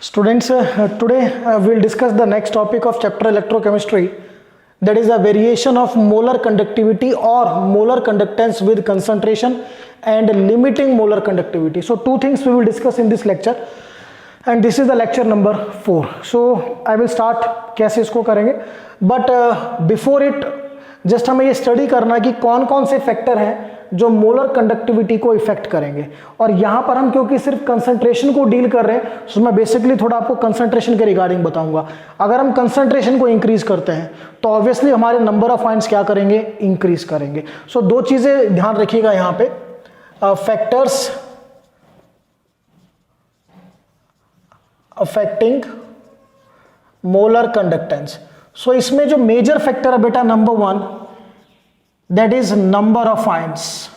Students, today we'll discuss the next topic of chapter electrochemistry, that is a variation of molar conductivity or molar conductance with concentration and limiting molar conductivity. So two things we will discuss in this lecture, and this is the lecture number 4. So I will start कैसे इसको करेंगे, but before it just हमें ये study करना कि कौन कौन से फैक्टर हैं जो मोलर कंडक्टिविटी को इफेक्ट करेंगे। और यहाँ पर हम क्योंकि सिर्फ कंसंट्रेशन को डील कर रहे हैं, तो मैं बेसिकली थोड़ा आपको कंसंट्रेशन के रिगार्डिंग बताऊंगा। अगर हम कंसंट्रेशन को इंक्रीज करते हैं तो ऑब्वियसली हमारे नंबर ऑफ आयंस क्या करेंगे, इंक्रीज करेंगे। सो दो चीजें ध्यान रखिएगा यहाँ पे, factors affecting molar conductance. So इसमें जो मेजर फैक्टर है बेटा, number 1, that is number of ions.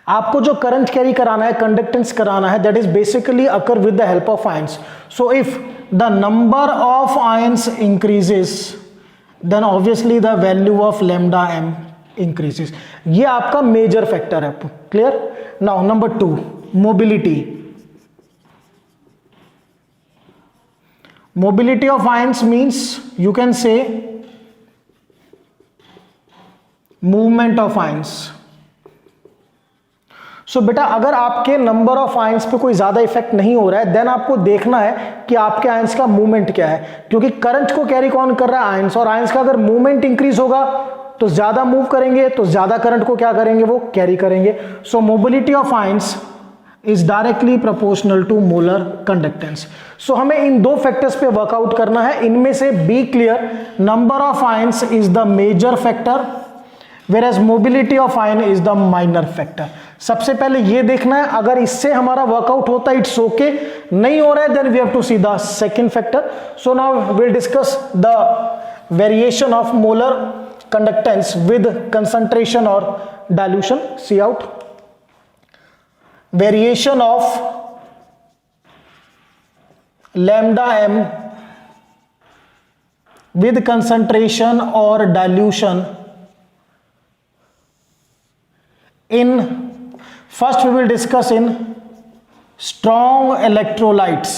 आपको जो करंट कैरी कराना है, कंडक्टेंस कराना है, that is basically occur with the help of ions. So if the number of ions increases then obviously the value of lambda M increases. ये आपका major factor है। Clear? Now number 2, mobility. Mobility of ions means you can say movement of ions. So बेटा अगर आपके number of ions पे कोई ज्यादा effect नहीं हो रहा है, देन आपको देखना है कि आपके आयंस का मूवमेंट क्या है, क्योंकि करंट को कैरी कौन कर रहा है, आयंस। और आयंस का अगर मूवमेंट इंक्रीज होगा तो ज्यादा मूव करेंगे, तो ज्यादा करंट को क्या करेंगे, वो कैरी करेंगे। So mobility of ions is directly proportional to molar conductance. So हमें इन दो फैक्टर्स पे वर्कआउट करना है। इनमें से be clear, number of ions is the major factor whereas mobility of ion is the minor factor. सबसे पहले ये देखना है, अगर इससे हमारा वर्कआउट होता है इट्स ओके, नहीं हो रहा है then we have to see the second factor. So now will discuss the variation of molar conductance with concentration और dilution. See out, variation of lambda m with concentration or dilution in, first we will discuss in strong electrolytes.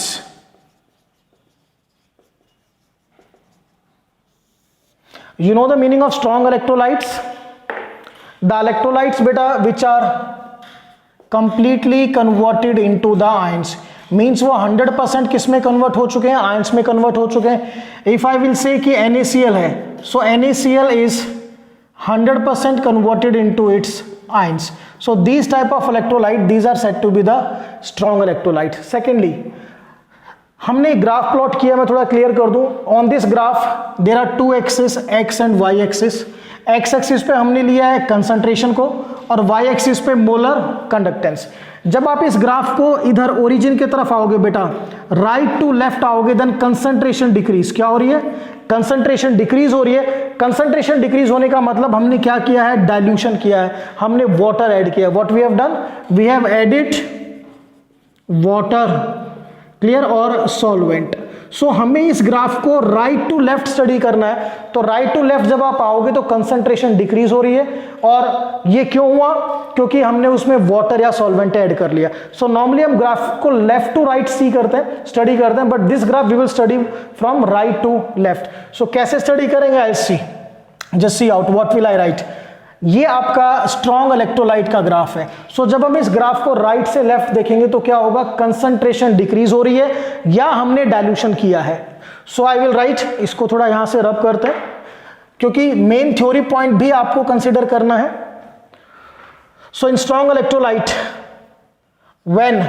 You know the meaning of strong electrolytes? The electrolytes beta which are completely converted into the ions, means वो 100% किस में convert हो चुके हैं, ions में convert हो चुके हैं। इफ आई विल से कि NaCl है, so NaCl is 100% converted into its ions. So these type of electrolyte, these are said to be the strong electrolyte. Secondly, हमने ग्राफ प्लॉट किया, मैं थोड़ा क्लियर कर दूं। On this graph there are 2 axis, X and Y axis. X axis पे हमने लिया है कंसंट्रेशन को और वाई एक्सिस पे मोलर कंडक्टेंस। जब आप इस ग्राफ को इधर ओरिजिन की तरफ आओगे बेटा, राइट टू लेफ्ट आओगे, देन कंसंट्रेशन डिक्रीज। क्या हो रही है? कंसंट्रेशन डिक्रीज हो रही है। कंसंट्रेशन डिक्रीज होने का मतलब हमने क्या किया है, डाइल्यूशन किया है, हमने वाटर ऐड किया। What we have done, we have added water, clear, और सॉल्वेंट। सो हमें इस ग्राफ को राइट टू लेफ्ट स्टडी करना है। तो राइट टू लेफ्ट जब आप आओगे तो कंसंट्रेशन डिक्रीज हो रही है, और ये क्यों हुआ, क्योंकि हमने उसमें वाटर या सॉल्वेंट ऐड कर लिया। सो नॉर्मली हम ग्राफ को लेफ्ट टू राइट सी करते हैं, स्टडी करते हैं, but this graph we will study from right to left. So कैसे स्टडी करेंगे, I see, just see out, what will I write. ये आपका स्ट्रॉन्ग इलेक्ट्रोलाइट का ग्राफ है। सो जब हम इस ग्राफ को राइट से लेफ्ट देखेंगे तो क्या होगा, कंसंट्रेशन डिक्रीज हो रही है या हमने डाइल्यूशन किया है। सो आई विल राइट, इसको थोड़ा यहां से रब करते हैं क्योंकि मेन थ्योरी पॉइंट भी आपको कंसीडर करना है। So in strong electrolyte when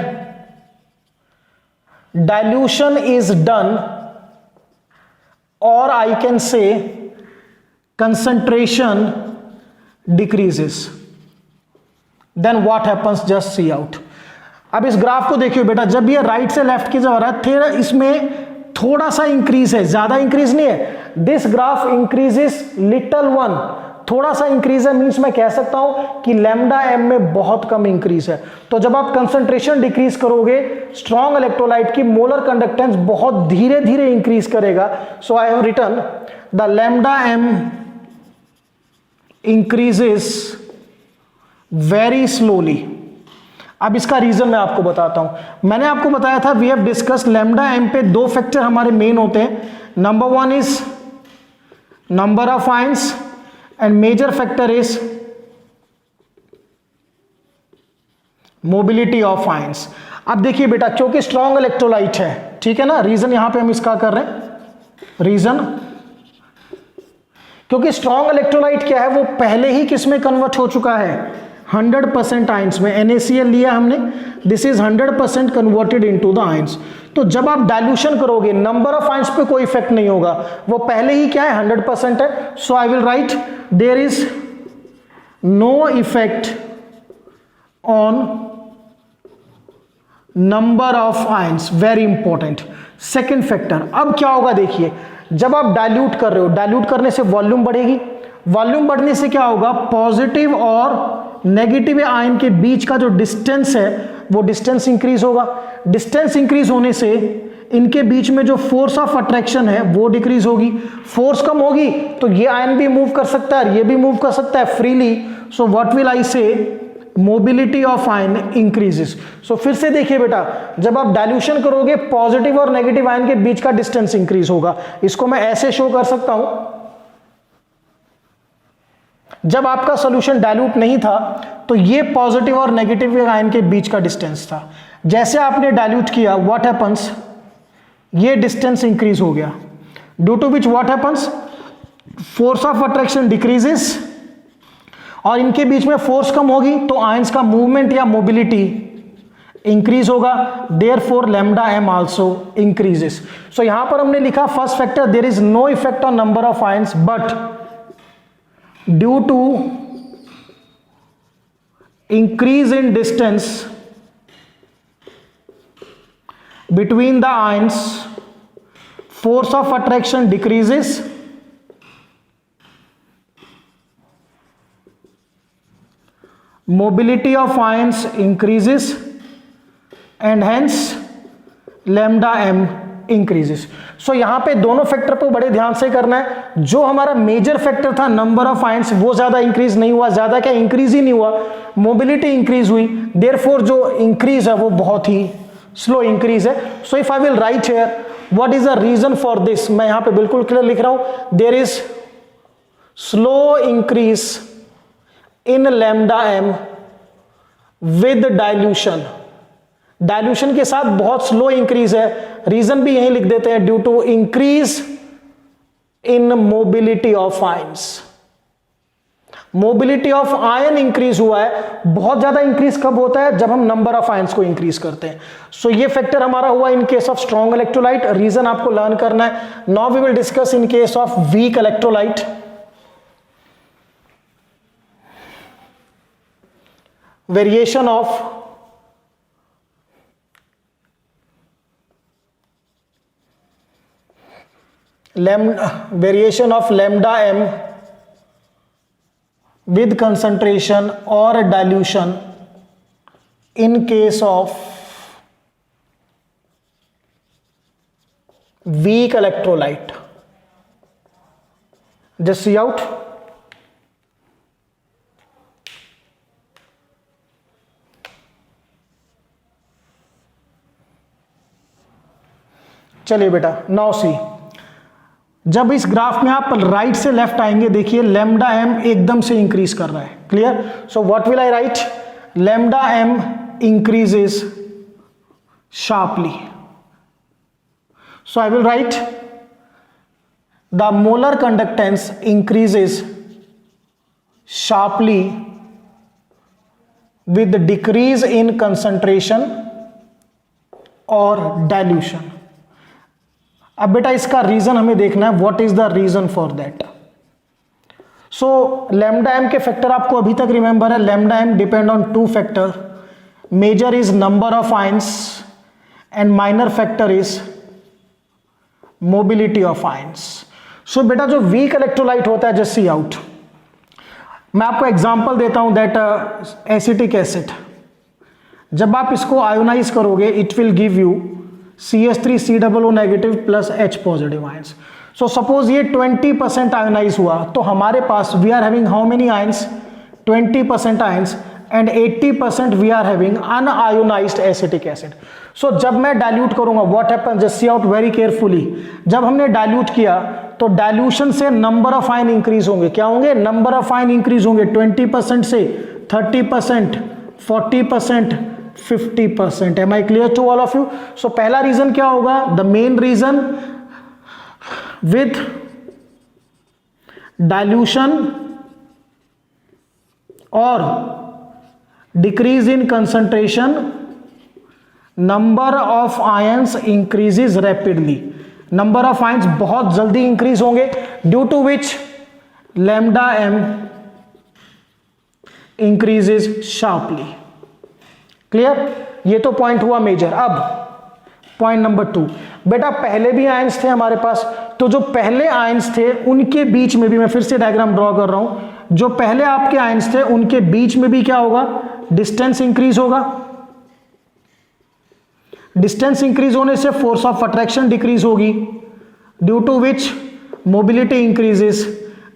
dilution is done, और I can say concentration decreases, then what happens, just see out। अब इस ग्राफ को देखिए बेटा, जब ये राइट से लेफ्ट की जा रहा है, फिर इसमें थोड़ा सा इंक्रीज है, ज्यादा इंक्रीज नहीं है। This graph increases little one, थोड़ा सा इंक्रीज है, मीन्स मैं कह सकता हूं कि लैम्डा एम में बहुत कम इंक्रीज है। तो जब आप कंसंट्रेशन डिक्रीज करोगे, स्ट्रॉन्ग इलेक्ट्रोलाइट की मोलर कंडक्टेंस बहुत धीरे धीरे इंक्रीज करेगा। So I have written the lambda M increases very slowly। अब इसका रीजन मैं आपको बताता हूं। मैंने आपको बताया था we have discuss lambda M पे दो फैक्टर हमारे मेन होते हैं। Number one is number of ions and major factor is mobility of ions. अब देखिए बेटा, क्योंकि स्ट्रॉन्ग इलेक्ट्रोलाइट है, ठीक है ना, रीजन यहां पे हम इसका कर रहे हैं। रीजन क्योंकि स्ट्रॉन्ग इलेक्ट्रोलाइट क्या है, वो पहले ही किस में कन्वर्ट हो चुका है, 100% आयंस में। NaCl लिया हमने, this is 100% converted into the ions. तो जब आप डाइल्यूशन करोगे नंबर ऑफ आयंस पे कोई इफेक्ट नहीं होगा, वो पहले ही क्या है, 100% है। So I will write there is no effect on number of ions, very important. Second factor, अब क्या होगा देखिए, जब आप डाइल्यूट कर रहे हो, डाइल्यूट करने से वॉल्यूम बढ़ेगी, वॉल्यूम बढ़ने से क्या होगा, पॉजिटिव और नेगेटिव आयन के बीच का जो डिस्टेंस है वो डिस्टेंस इंक्रीज होगा। डिस्टेंस इंक्रीज होने से इनके बीच में जो फोर्स ऑफ अट्रैक्शन है वो डिक्रीज होगी। फोर्स कम होगी तो ये आयन भी मूव कर सकता है, ये भी मूव कर सकता है फ्रीली। सो व्हाट विल आई से, मोबिलिटी ऑफ आयन इंक्रीजेस। सो फिर से देखिए बेटा, जब आप डाइल्यूशन करोगे पॉजिटिव और नेगेटिव आयन के बीच का डिस्टेंस इंक्रीज होगा। इसको मैं ऐसे शो कर सकता हूं, जब आपका सॉल्यूशन डाइल्यूट नहीं था तो ये पॉजिटिव और नेगेटिव आयन के बीच का डिस्टेंस था। जैसे आपने डाइल्यूट किया, व्हाट हैपन्स, ये डिस्टेंस इंक्रीज हो गया, due to which what happens, force of attraction decreases, और इनके बीच में फोर्स कम होगी तो आयंस का मूवमेंट या मोबिलिटी इंक्रीज होगा, therefore lambda M also increases. So यहां पर हमने लिखा first factor, there is no effect on number of ions, but due to increase in distance between the ions, force of attraction decreases, mobility of ions increases, and hence lambda m increases. So यहां पे दोनों factor को बड़े ध्यान से करना है। जो हमारा मेजर फैक्टर था नंबर ऑफ आयंस, वो ज्यादा इंक्रीज नहीं हुआ, ज्यादा क्या इंक्रीज ही नहीं हुआ, मोबिलिटी इंक्रीज हुई, देयरफॉर जो इंक्रीज है वो बहुत ही स्लो इंक्रीज है। So if I will write here what is the reason for this, मैं यहां पे बिल्कुल क्लियर लिख रहा हूं, there is slow increase in lambda M with dilution. Dilution के साथ बहुत स्लो इंक्रीज है, रीजन भी यही लिख देते हैं, due to increase in mobility of ions. Mobility of ion increase हुआ है। बहुत ज्यादा इंक्रीज कब होता है, जब हम नंबर ऑफ आयंस को इंक्रीज करते हैं। सो ये फैक्टर हमारा हुआ in case of strong electrolyte, reason आपको लर्न करना है। Now we will discuss in case of weak electrolyte. Variation of variation of lambda m with concentration or dilution in case of weak electrolyte. Just see out. चलिए बेटा, now see, जब इस graph में आप right से left आएंगे, देखिए lambda M एकदम से इंक्रीज कर रहा है, clear. So what will I write, lambda M increases sharply. So I will write the molar conductance increases sharply with decrease in concentration और डाइल्यूशन। अब बेटा इसका रीजन हमें देखना है, what is the reason for that. So lambda M के factor आपको अभी तक रिमेंबर है, lambda M depend on two factor, major is number of ions and minor factor is mobility of ions. सो बेटा जो वीक इलेक्ट्रोलाइट होता है, just see out, मैं आपको एग्जांपल देता हूं दैट एसिटिक एसिड, जब आप इसको आयोनाइज करोगे it will give you CH3COO negative plus H positive ions. So suppose ये 20% आयोनाइज हुआ, तो हमारे पास we are having how many ions, 20% ions and 80% we are having unionized acetic acid. So जब मैं डाइल्यूट करूंगा, what happens, just see out very carefully. जब हमने डाइल्यूट किया तो डाइल्यूशन से नंबर ऑफ आयन इंक्रीज होंगे. क्या होंगे? नंबर ऑफ आयन इंक्रीज होंगे 20% से 30%, 40%, 50%. Am I clear to all of you? So पहला रीजन क्या होगा? The main reason with dilution और decrease in concentration, number of ions increases rapidly. Number of ions बहुत जल्दी इंक्रीज होंगे, due to which lambda M increases sharply. Clear? ये तो point हुआ मेजर. अब पॉइंट नंबर 2, बेटा पहले भी आयंस थे हमारे पास, तो जो पहले आयंस थे उनके बीच में भी, मैं फिर से डायग्राम ड्रॉ कर रहा हूं, जो पहले आपके आयंस थे उनके बीच में भी क्या होगा? डिस्टेंस इंक्रीज होगा. डिस्टेंस इंक्रीज होने से फोर्स ऑफ अट्रैक्शन डिक्रीज होगी, due to which mobility increases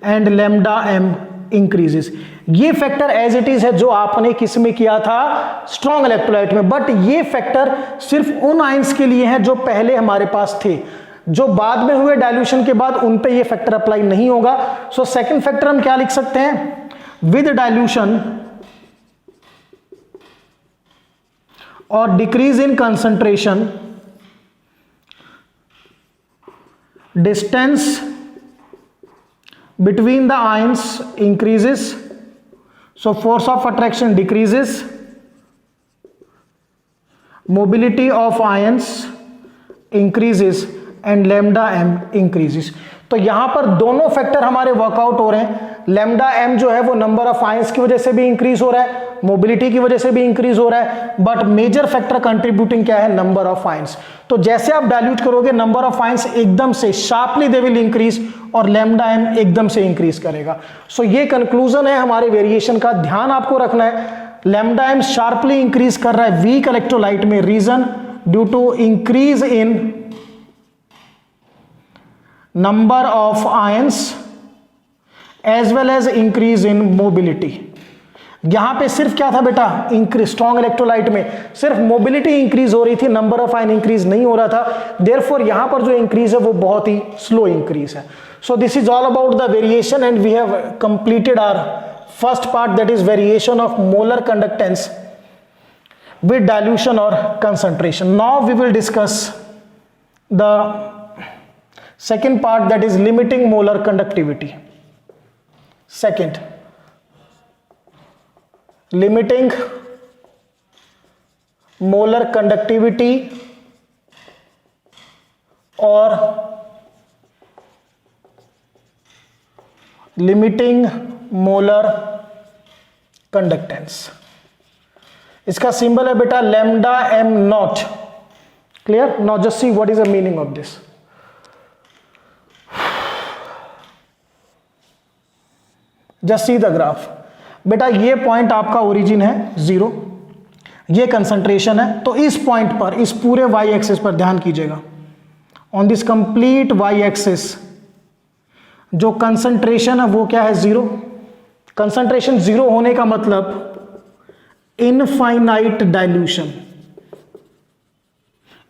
and lambda M increases. ये फैक्टर एज इट इज है जो आपने किस में किया था? स्ट्रॉन्ग इलेक्ट्रोलाइट में. बट ये फैक्टर सिर्फ उन आयंस के लिए है जो पहले हमारे पास थे. जो बाद में हुए डाइल्यूशन के बाद उन पे ये फैक्टर अप्लाई नहीं होगा. सो सेकंड फैक्टर हम क्या लिख सकते हैं? विद डाइल्यूशन और decrease in concentration, distance between the ions increases, so force of attraction decreases, mobility of ions increases and lambda m increases. तो यहां पर दोनों फैक्टर हमारे वर्कआउट हो रहे हैं. लैम्डा एम जो है वो नंबर ऑफ आयंस की वजह से भी इंक्रीज हो रहा है, मोबिलिटी की वजह से भी इंक्रीज हो रहा है, बट मेजर फैक्टर कंट्रीब्यूटिंग क्या है? Number of ions. तो जैसे आप डाइल्यूट करोगे नंबर ऑफ आयंस एकदम से शार्पली दे विल इंक्रीज और लैम्डा एम एकदम से इंक्रीज करेगा. सो ये कंक्लूजन है हमारे वेरिएशन का. ध्यान आपको रखना है, लैम्डा एम शार्पली इंक्रीज कर रहा है वीक इलेक्ट्रोलाइट में. Reason due to increase in number of ions as well as increase in mobility. यहां पे सिर्फ क्या था बेटा? इंक्रीज. स्ट्रॉन्ग इलेक्ट्रोलाइट में सिर्फ मोबिलिटी इंक्रीज हो रही थी, नंबर ऑफ आयन इंक्रीज नहीं हो रहा था. देयरफॉर यहां पर जो इंक्रीज है वो बहुत ही स्लो इंक्रीज है. So this is all about the variation and we have completed our first part, that is variation of molar conductance with dilution और concentration. Now we will discuss the second part, that is limiting molar conductivity. Second, limiting molar conductivity or limiting molar conductance. इसका symbol है बेटा lambda m naught. Clear? Now just see what is the meaning of this. Just see the graph. बेटा ये point आपका origin है 0, ये concentration है. तो इस पॉइंट पर, इस पूरे वाई एक्सिस पर ध्यान कीजिएगा, on this complete Y axis जो कंसंट्रेशन है वो क्या है? 0. कंसंट्रेशन 0 होने का मतलब इनफाइनाइट डाइल्यूशन,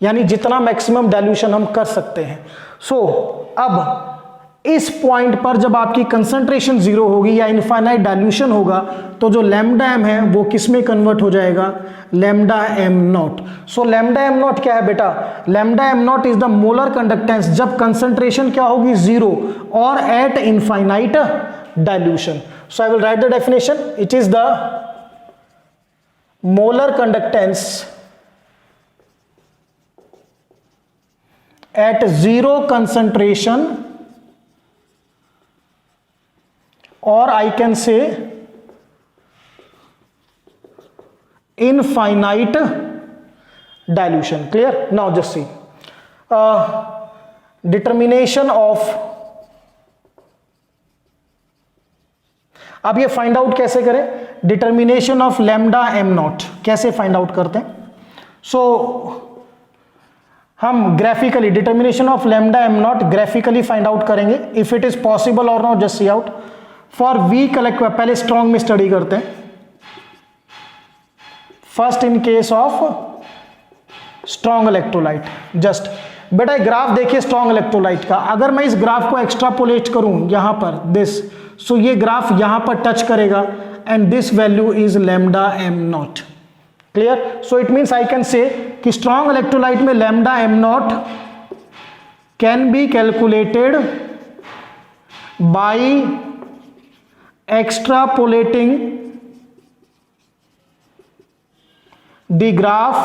यानी जितना मैक्सिमम डाइल्यूशन हम कर सकते हैं. सो अब इस पॉइंट पर जब आपकी कंसंट्रेशन 0 होगी या इनफाइनाइट डाइल्यूशन होगा तो जो लैम्डा एम है वो किस में कन्वर्ट हो जाएगा? Lambda M nought. So lambda M nought क्या है बेटा? Lambda M nought is the molar conductance जब कंसंट्रेशन क्या होगी? 0 और at infinite dilution. So I will write the definition. It is the molar conductance at 0 concentration, or I can say infinite dilution. Clear? Now just see determination of. अब ये find out कैसे करें? Determination of lambda M not कैसे find out करते हैं? सो हम graphically determination of lambda M not graphically find out करेंगे. If it is possible और not, just see out. For weak electrolyte, पहले स्ट्रॉन्ग में स्टडी करते हैं. First in case of strong electrolyte. Just बेटा ग्राफ देखिए स्ट्रॉन्ग इलेक्ट्रोलाइट का, अगर मैं इस ग्राफ को एक्स्ट्रापोलेट करूं यहां पर दिस, सो ये ग्राफ यहां पर टच करेगा and this value is lambda M not. Clear? So it means I can से कि स्ट्रॉन्ग इलेक्ट्रोलाइट में lambda M naught can be calculated by extrapolating the graph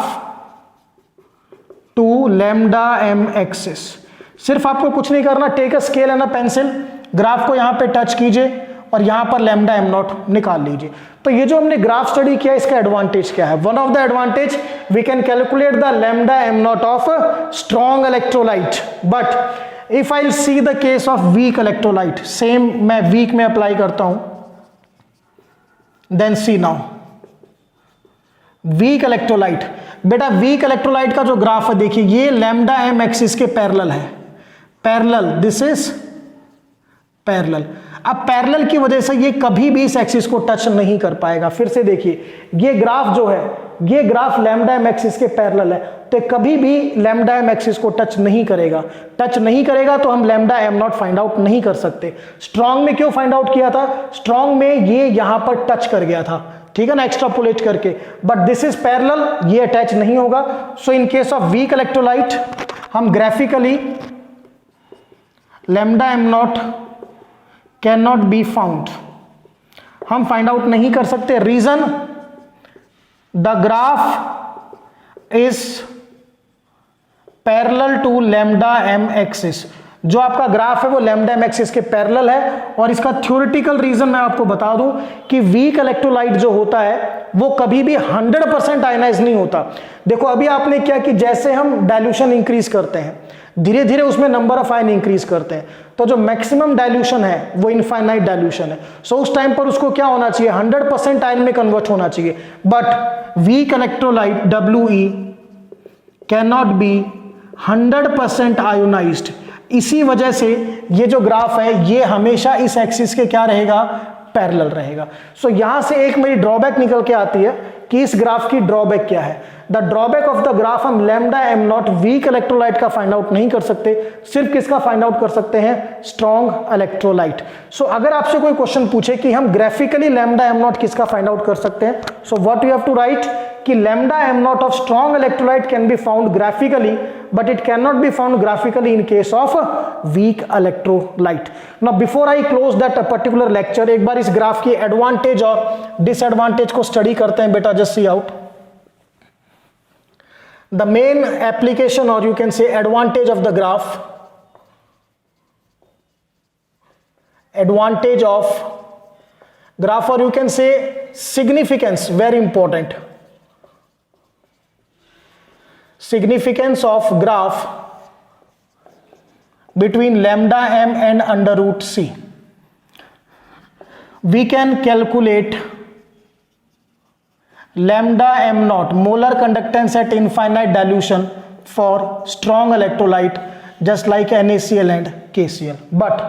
to lambda m axis। सिर्फ आपको कुछ नहीं करना, take a scale and a pencil, graph को यहां पे टच कीजिए और यहां पर लैम्डा एम नॉट निकाल लीजिए। तो ये जो हमने ग्राफ स्टडी किया इसका एडवांटेज क्या है? One of the advantage we can calculate the lambda M not of strong electrolyte, but if I see the case of weak electrolyte, same मैं वीक में अप्लाई करता हूं, then see now weak electrolyte. बेटा weak electrolyte का जो graph है देखिए ये लैम्डा एम एक्सिस के पैरेलल है, पैरेलल, दिस इज पैरेलल। अब पैरेलल की वजह से ये कभी भी इस एक्सिस को टच नहीं कर पाएगा। फिर से देखिए ये ग्राफ जो है, ये ग्राफ लैम्डा एम एक्सिस के पैरेलल है, तो कभी भी लैम्डा एम एक्सिस को टच नहीं करेगा। टच नहीं करेगा तो हम lambda M not find out नहीं कर सकते। स्ट्रॉन्ग में क्यों फाइंड आउट किया था? स्ट्रॉन्ग में ये यहां पर टच कर गया था, ठीक है ना, एक्स्ट्रापोलेट करके, बट दिस इज पैरेलल, ये अटैच नहीं होगा। So in case of weak electrolyte हम graphically lambda M naught can not be found, हम फाइंड आउट नहीं कर सकते। Reason, the graph is parallel to lambda M axis. जो आपका ग्राफ है वो लैम्डा एम एक्सिस के पैरेलल है, और इसका थ्योरेटिकल रीजन मैं आपको बता दूं कि वीक इलेक्ट्रोलाइट जो होता है वो कभी भी 100% आयनाइज नहीं होता। देखो अभी आपने क्या कि जैसे हम डाइल्यूशन इंक्रीज करते हैं, धीरे धीरे उसमें नंबर ऑफ आयन इंक्रीज करते हैं, तो जो मैक्सिमम डाइल्यूशन है वो इनफाइनाइट डाइल्यूशन है। सो उस टाइम पर उसको क्या होना चाहिए? 100% आयन में कन्वर्ट होना चाहिए। But weak electrolyte WE can not B 100% ionised. इसी वजह से ये जो ग्राफ है ये हमेशा इस एक्सिस के क्या रहेगा? पैरेलल रहेगा। सो यहां से एक मेरी ड्रॉबैक निकल के आती है कि इस ग्राफ की ड्रॉबैक क्या है? The drawback of the graph, हम lambda M naught weak electrolyte का फाइंड आउट नहीं कर सकते, सिर्फ किसका फाइंड आउट कर सकते हैं? Strong electrolyte. सो अगर आपसे कोई क्वेश्चन पूछे कि हम ग्राफिकली लैम्डा एम नॉट किसका फाइंड आउट कर सकते हैं, so what you have to write कि lambda M not of strong electrolyte can be found graphically, but it cannot be found graphically in case of weak electrolyte. Now before I close that particular lecture, एक बार इस graph की advantage और disadvantage को study करते हैं बेटा। Just see out the main application, or you can say advantage of the graph, advantage of graph, or you can say significance, very important, significance of graph between lambda m and under root c. We can calculate lambda m naught, molar conductance at infinite dilution for strong electrolyte just like NaCl and KCl, but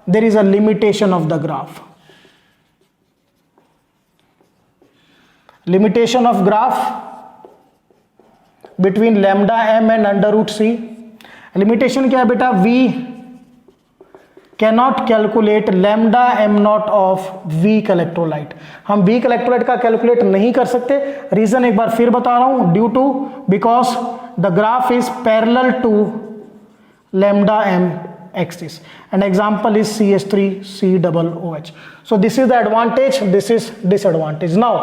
there is a limitation of the graph. Limitation of graph between lambda m and under root c. Limitation क्या है बेटा? We cannot calculate lambda m naught of weak electrolyte. हम weak electrolyte का calculate नहीं कर सकते। Reason एक बार फिर बता रहा हूं, due to because the graph is parallel to lambda m axis, and example is CH3COOH. So this is the advantage, this is disadvantage. Now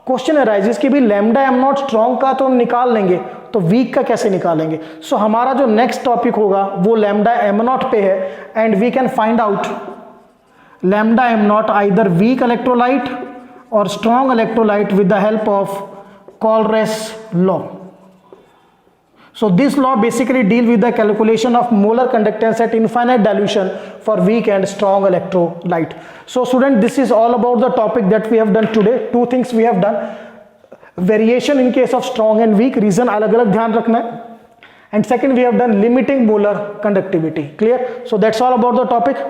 question arises कि भी लैम्डा एम नॉट स्ट्रॉन्ग का तो हम निकाल लेंगे, तो वीक का कैसे निकालेंगे? सो हमारा जो नेक्स्ट टॉपिक होगा वो लैम्डा एम नॉट पे है, and we can find out lambda M naught either weak electrolyte और strong electrolyte with the help of Kohlrausch law. So this law basically deal with the calculation of molar conductance at infinite dilution for weak and strong electrolyte. So student, this is all about the topic that we have done today. Two things we have done: variation in case of strong and weak, reason अलग अलग ध्यान रखना है, and second we have done limiting molar conductivity. Clear? So that's all about the topic.